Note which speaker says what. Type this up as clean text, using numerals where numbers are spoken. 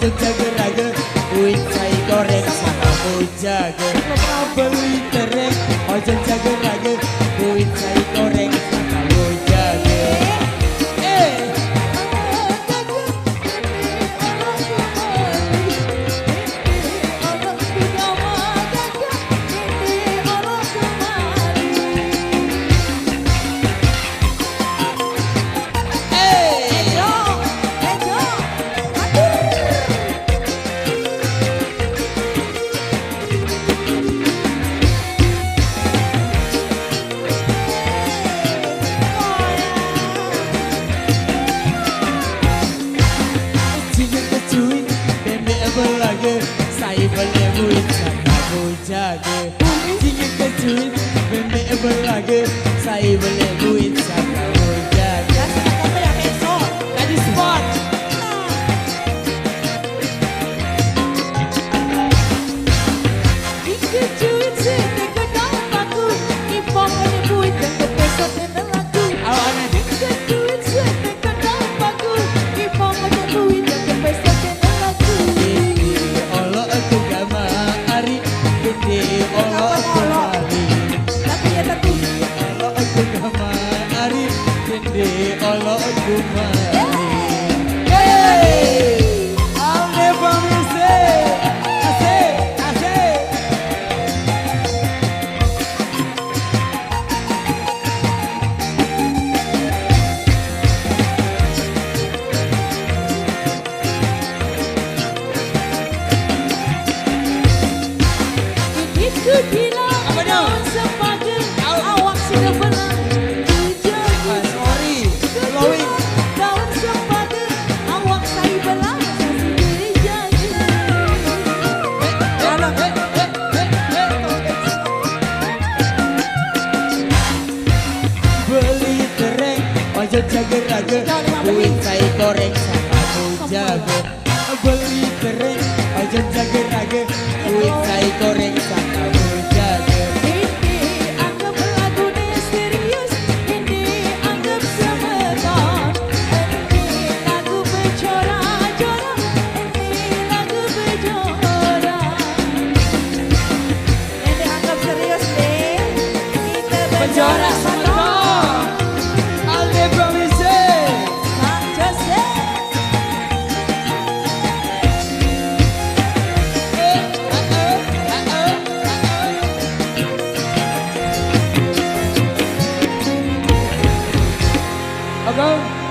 Speaker 1: ojo jager-jager kuit sai goreng sama jager beli tereng ojo jager-jager kuit sai goreng sama jager saya boleh buat sama jaga Sin Kecuit bembek berlaga saya boleh buat sama jaga kata yang besok tadi spot Sin Kecuit sedek kedang baku ipong ini buat dan kepesok dan lagu awan Sin Kecuit sedek kedang baku ipong ini buat dan kepesok dan lagu Allah Aldeva musik asik asik itu bilang tahun sepatu awak sudah belang ojo jager-jager kuit sai goreng sama jager beli tereng ojo jager-jager kuit sai goreng sama jager ini anggap lagu serius ini anggap semeton ini lagu bercora-cora ini lagu bercora ini anggap serius deh kita bercora Go.